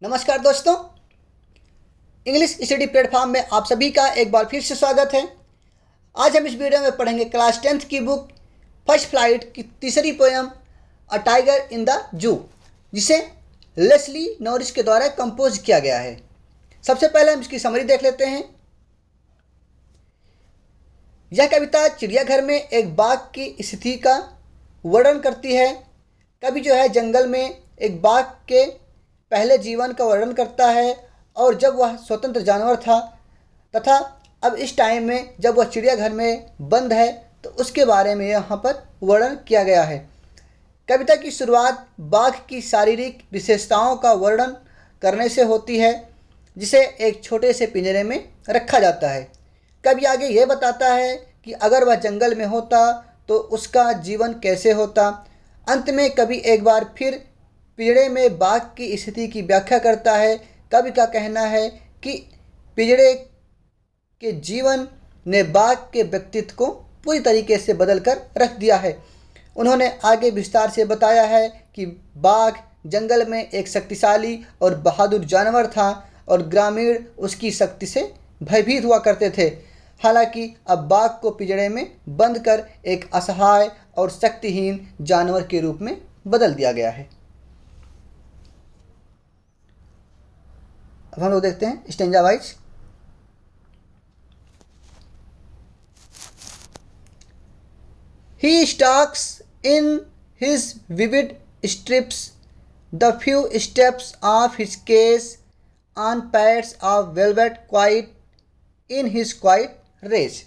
नमस्कार दोस्तों, English study platform में आप सभी का एक बार फिर से स्वागत है। आज हम इस वीडियो में पढ़ेंगे क्लास 10th की बुक फर्स्ट फ्लाइट की तीसरी poem a tiger in the zoo, जिसे लेस्ली नॉरिस के द्वारा कंपोज किया गया है। सबसे पहले हम इसकी समरी देख लेते हैं। यह कविता चिड़ियाघर में एक बाघ की स्थिति का वर्णन करती है। कवि जंगल में एक बाघ के पहले जीवन का वर्णन करता है और जब वह स्वतंत्र जानवर था तथा अब इस टाइम में जब वह चिड़ियाघर में बंद है तो उसके बारे में यहाँ पर वर्णन किया गया है। कविता की शुरुआत बाघ की शारीरिक विशेषताओं का वर्णन करने से होती है, जिसे एक छोटे से पिंजरे में रखा जाता है। कवि आगे यह बताता है कि अगर वह जंगल में होता तो उसका जीवन कैसे होता। अंत में कवि एक बार फिर पिंजरे में बाघ की स्थिति की व्याख्या करता है। कवि का कहना है कि पिंजरे के जीवन ने बाघ के व्यक्तित्व को पूरी तरीके से बदल कर रख दिया है। उन्होंने आगे विस्तार से बताया है कि बाघ जंगल में एक शक्तिशाली और बहादुर जानवर था और ग्रामीण उसकी शक्ति से भयभीत हुआ करते थे। हालांकि अब बाघ को पिंजरे में बंद कर एक असहाय और शक्तिहीन जानवर के रूप में बदल दिया गया है। अब हम लोग देखते हैं stanza wise. He stalks in his vivid strips the few steps of his case on pads of velvet quiet in his quiet race.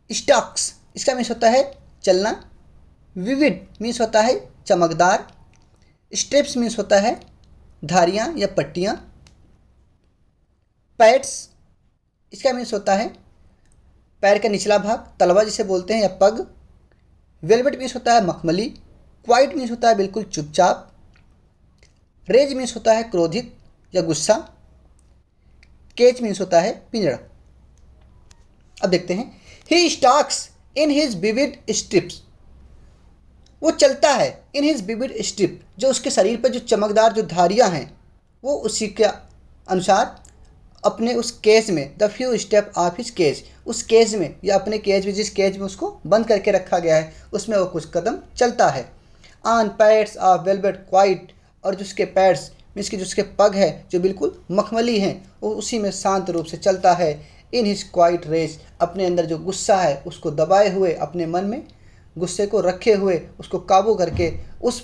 Stalks इसका मीन्स होता है चलना, विविड मीन्स होता है चमकदार, स्टेप्स मीन्स होता है धारियाँ या पट्टियाँ, पैड्स इसका मीन्स होता है पैर का निचला भाग, तलवा जिसे बोलते हैं या पग, वेलवेट मीन्स होता है मखमली, क्वाइट मीन्स होता है बिल्कुल चुपचाप, रेज मीन्स होता है क्रोधित या गुस्सा, केज मीन्स होता है पिंजरा। अब देखते हैं he stalks in his vivid stripes, वो चलता है इन हिज विविड स्ट्रिप, जो उसके शरीर पर जो चमकदार जो धारियाँ हैं वो उसी के अनुसार अपने उस केज में, the few step of his cage, उस केज में या अपने केज में, जिस केज में उसको बंद करके रखा गया है उसमें वो कुछ कदम चलता है। On pads of velvet quite, और जिसके पैड्स मीन्स कि जिसके पग है जो बिल्कुल मखमली हैं, वो उसी में शांत रूप से चलता है। इन हिज क्वाइट रेस, अपने अंदर जो गुस्सा है उसको दबाए हुए, अपने मन में गुस्से को रखे हुए, उसको काबू करके उस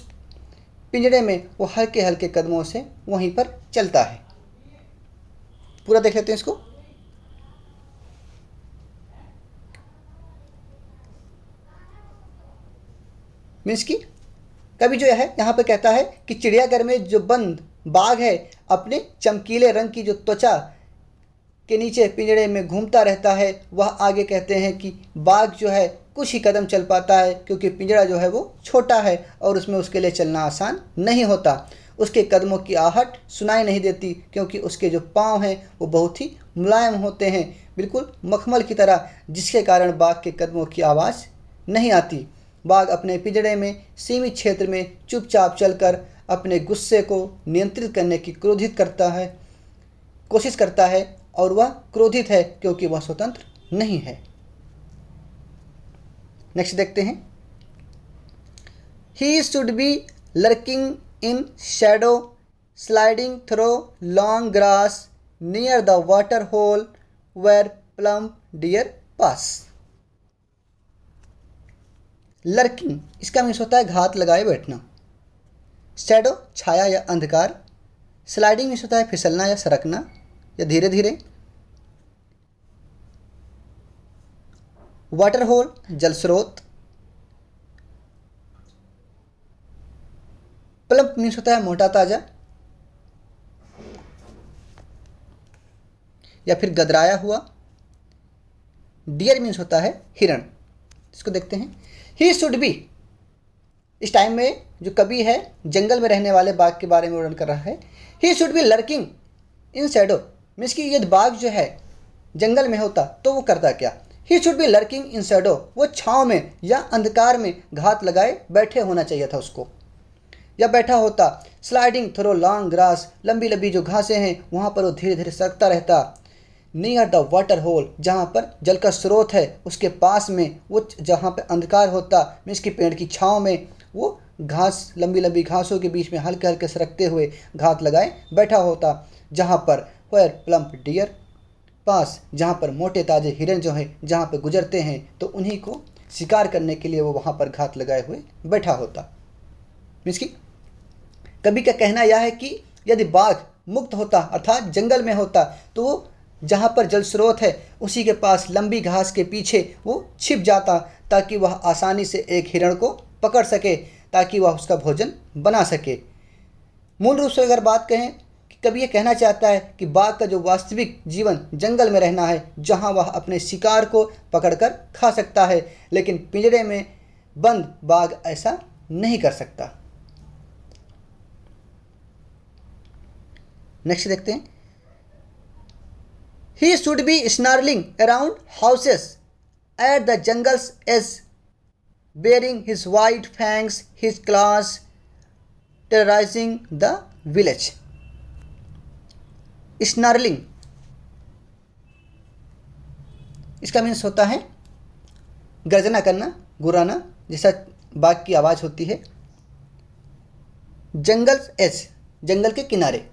पिंजरे में वो हल्के हल्के कदमों से वहीं पर चलता है। पूरा देख लेते हैं इसको। मीन्स की कवि यहाँ पे कहता है कि चिड़ियाघर में जो बंद बाघ है अपने चमकीले रंग की जो त्वचा के नीचे पिंजरे में घूमता रहता है। वह आगे कहते हैं कि बाघ कुछ ही कदम चल पाता है क्योंकि पिंजरा वो छोटा है और उसमें उसके लिए चलना आसान नहीं होता। उसके कदमों की आहट सुनाई नहीं देती क्योंकि उसके जो पाँव हैं वो बहुत ही मुलायम होते हैं, बिल्कुल मखमल की तरह, जिसके कारण बाघ के कदमों की आवाज़ नहीं आती। बाघ अपने पिंजरे में सीमित क्षेत्र में चुपचाप चलकर अपने गुस्से को नियंत्रित करने की कोशिश करता है और वह क्रोधित है क्योंकि वह स्वतंत्र नहीं है। नेक्स्ट देखते हैं। He should be lurking in shadow sliding through long grass near the water hole where plump deer pass. Lurking इसका मीन्स होता है घात लगाए बैठना, शैडो छाया या अंधकार, स्लाइडिंग मीन्स होता है फिसलना या सरकना या धीरे धीरे, वाटर होल जल स्रोत, प्लम्प मीन्स होता है मोटा ताजा या फिर गदराया हुआ, डियर मीन्स होता है हिरण। इसको देखते हैं। ही शुड बी, इस टाइम में जो कवि है जंगल में रहने वाले बाघ के बारे में वर्णन कर रहा है। ही should be lurking in shadow, means कि ये बाघ जंगल में होता तो वो करता क्या। He should be lurking in shadow, वो छाँव में या अंधकार में घात लगाए बैठे होना चाहिए था उसको। या बैठा होता। स्लाइडिंग थ्रो लॉन्ग ग्रास, लंबी लंबी जो घासें हैं वहाँ पर वो धीरे धीरे सरकता रहता। नियर द वाटर होल, जहाँ पर जल का स्रोत है उसके पास में वो जहाँ पर अंधकार होता, मीन्स की पेड़ की छाँव में वो घास, लंबी लंबी घासों के बीच में हल्के हल्के सरकते हुए घात लगाए बैठा होता। जहाँ पर वेयर प्लम्प डियर पास, जहाँ पर मोटे ताजे हिरन जो हैं जहाँ पर गुजरते हैं तो उन्हीं को शिकार करने के लिए वो वहाँ पर घात लगाए हुए बैठा होता। मीन्स की कवि का कहना यह है कि यदि बाघ मुक्त होता अर्थात जंगल में होता तो वो जहाँ पर जल स्रोत है उसी के पास लंबी घास के पीछे वो छिप जाता ताकि वह आसानी से एक हिरण को पकड़ सके, ताकि वह उसका भोजन बना सके। मूल रूप से अगर बात कहें कि कवि ये कहना चाहता है कि बाघ का जो वास्तविक जीवन जंगल में रहना है, जहाँ वह अपने शिकार को पकड़कर खा सकता है, लेकिन पिंजरे में बंद बाघ ऐसा नहीं कर सकता। नेक्स्ट देखते हैं। He should be snarling around houses at the jungle's edge, bearing his white fangs, his claws, terrorizing the village. Snarling इसका मीन्स होता है गर्जना करना, गुर्राना, जैसा बाघ की आवाज़ होती है। जंगल्स एज, जंगल के किनारे।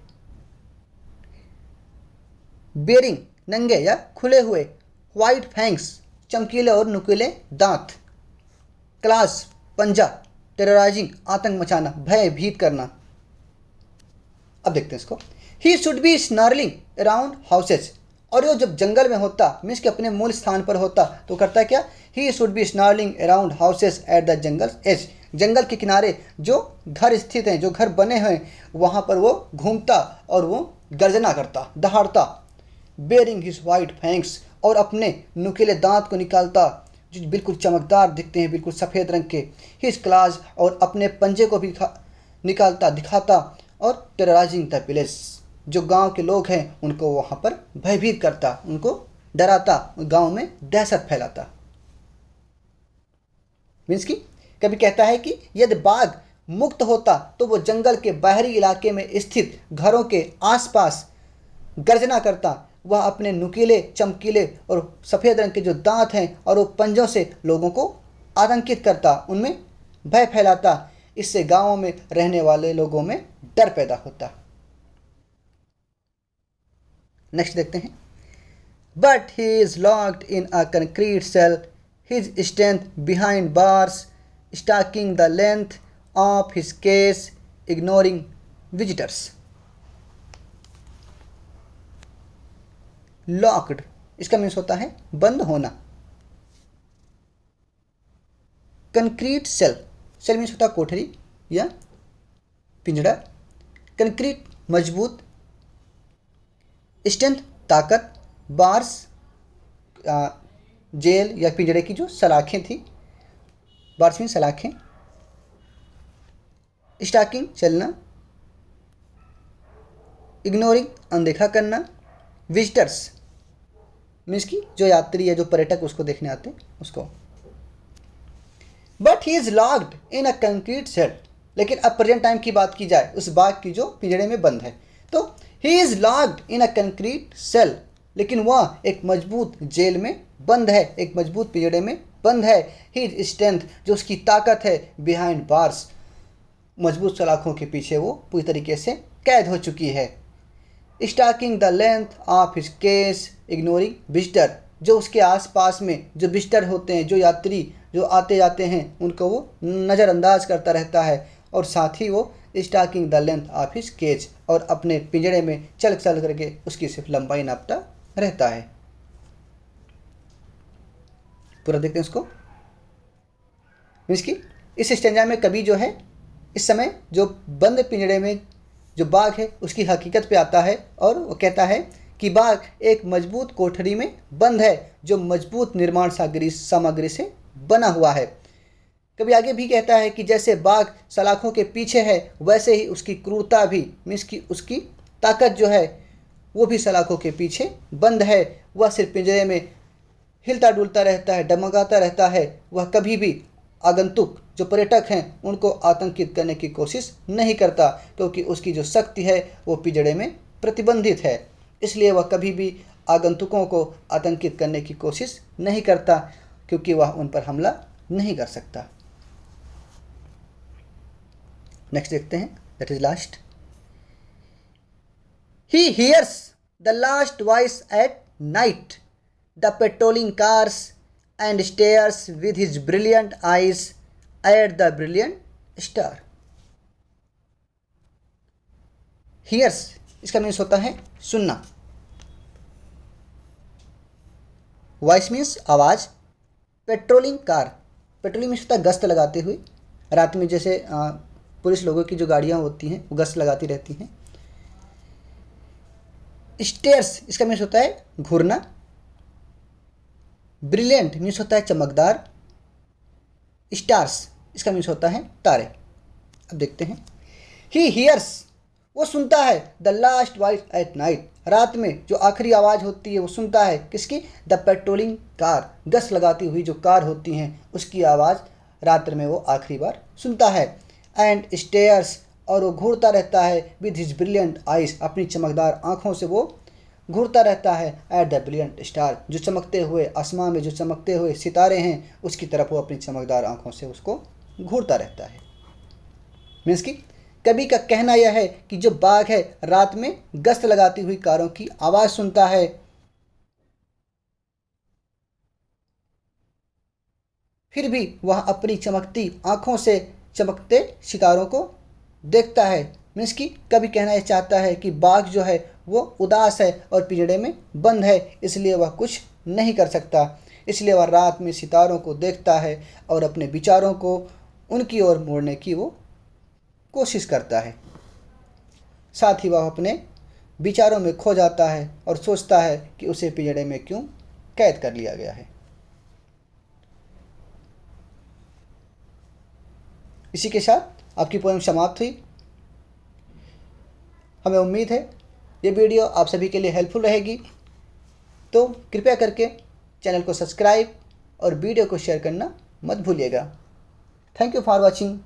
बेरिंग, नंगे या खुले हुए। वाइट फैंग्स, चमकीले और नुकीले दांत। क्लास, पंजा। टेरराइजिंग, आतंक मचाना, भयभीत करना। अब देखते हैं इसको। ही should be snarling around houses, और ये जब जंगल में होता मीन्स कि अपने मूल स्थान पर होता तो करता क्या, he should be snarling around houses at the jungle edge, जंगल के किनारे जो घर स्थित हैं, जो घर बने हैं वहाँ पर वो घूमता और वो गर्जना करता, दहाड़ता। बेरिंग हिज वाइट फैंक्स, और अपने नुकीले दांत को निकालता जो बिल्कुल चमकदार दिखते हैं, बिल्कुल सफ़ेद रंग के। हिज क्लास, और अपने पंजे को भी निकालता, दिखाता। और टेरराइजिंग द विलेज, जो गांव के लोग हैं उनको वहाँ पर भयभीत करता, उनको डराता, गांव में दहशत फैलाता। मीन्स की कभी कहता है कि यदि बाघ मुक्त होता तो वो जंगल के बाहरी इलाके में स्थित घरों के आसपास गर्जना करता। वह अपने नुकीले, चमकीले और सफ़ेद रंग के जो दांत हैं और वो पंजों से लोगों को आतंकित करता, उनमें भय फैलाता। इससे गांवों में रहने वाले लोगों में डर पैदा होता। नेक्स्ट देखते हैं। But he is locked in a concrete cell, his strength behind bars, stalking the length of his case, ignoring visitors. Locked, इसका मीन्स होता है बंद होना। कंक्रीट सेल, सेल मीन्स होता है कोठरी या पिंजड़ा। कंक्रीट, मजबूत। स्ट्रेंथ, ताकत। बार्स, जेल या पिंजड़े की जो सलाखें थी, बार्स मीन्स सलाखें। स्टाकिंग, चलना। इग्नोरिंग, अनदेखा करना। विजिटर्स मीन्स की जो यात्री है, जो पर्यटक उसको देखने आते हैं उसको। But he is locked in a concrete cell, लेकिन अब प्रेजेंट टाइम की बात की जाए उस बाघ की जो पिंजड़े में बंद है, तो he is locked in a concrete cell, लेकिन वह एक मजबूत जेल में बंद है, एक मजबूत पिंजड़े में बंद है। हिज स्ट्रेंथ, जो उसकी ताकत है, बिहाइंड बार्स, मजबूत सलाखों के पीछे वो पूरी तरीके से कैद हो चुकी है। Stalking the length of his case, ignoring visitor, जो उसके आसपास में जो विजिटर होते हैं, जो यात्री जो आते जाते हैं उनको वो नज़रअंदाज करता रहता है। और साथ ही वो stalking the length of his cage, और अपने पिंजड़े में चल चल करके उसकी सिर्फ लंबाई नापता रहता है। पूरा देखते हैं उसको। मीन्स की इस स्टेंजा में कवि जो है इस समय जो बंद पिंजड़े में जो बाघ है उसकी हकीकत पे आता है, और वो कहता है कि बाघ एक मजबूत कोठरी में बंद है जो मजबूत निर्माण सामग्री से बना हुआ है। कभी आगे भी कहता है कि जैसे बाघ सलाखों के पीछे है वैसे ही उसकी क्रूरता भी, मीन्स की उसकी ताकत जो है वो भी सलाखों के पीछे बंद है। वह सिर्फ पिंजरे में हिलता डुलता रहता है, डमकाता रहता है। वह कभी भी आगंतुक जो पर्यटक हैं उनको आतंकित करने की कोशिश नहीं करता, क्योंकि उसकी जो शक्ति है वो पिंजड़े में प्रतिबंधित है। इसलिए वह कभी भी आगंतुकों को आतंकित करने की कोशिश नहीं करता, क्योंकि वह उन पर हमला नहीं कर सकता। नेक्स्ट देखते हैं, that is last. He hears the last voice at night, the patrolling cars, and stares with his brilliant eyes at the brilliant star. Hears इसका मीन्स होता है सुनना। वॉइस मीन्स आवाज़। पेट्रोलिंग कार, पेट्रोलिंग मीन्स होता है गश्त लगाते हुए। रात में जैसे पुलिस लोगों की जो गाड़ियाँ होती हैं वो गश्त लगाती रहती हैं। स्टेयर्स इसका मीन्स होता है घूरना। ब्रिलियंट मीन्स होता है चमकदार। स्टार्स इसका मीन्स होता है तारे। अब देखते हैं, ही हियर्स वो सुनता है, the last voice at night रात में जो आखिरी आवाज़ होती है वो सुनता है। किसकी? द पेट्रोलिंग कार, गश्त लगाती हुई जो कार होती हैं उसकी आवाज़ रात्र में वो आखिरी बार सुनता है। एंड स्टेयर्स और वो घूरता रहता है विद हिज ब्रिलियंट आइज, अपनी चमकदार आँखों से वो घूरता रहता है एट द ब्रिलियंट स्टार, जो चमकते हुए आसमान में जो चमकते हुए सितारे हैं उसकी तरफ वो अपनी चमकदार आँखों से उसको घूरता रहता है। मीन्स की कवि का कहना यह है कि जो बाघ है रात में गश्त लगाती हुई कारों की आवाज़ सुनता है, फिर भी वह अपनी चमकती आँखों से चमकते शिकारों को देखता है। मीन्स कि कभी कहना यह चाहता है कि बाघ जो है वो उदास है और पिंजड़े में बंद है, इसलिए वह कुछ नहीं कर सकता। इसलिए वह रात में सितारों को देखता है और अपने विचारों को उनकी ओर मोड़ने की वो कोशिश करता है। साथ ही वह अपने विचारों में खो जाता है और सोचता है कि उसे पिंजड़े में क्यों कैद कर लिया गया है। इसी के साथ आपकी पोएम समाप्त हुई। हमें उम्मीद है ये वीडियो आप सभी के लिए हेल्पफुल रहेगी, तो कृपया करके चैनल को सब्सक्राइब और वीडियो को शेयर करना मत भूलिएगा। Thank you for watching.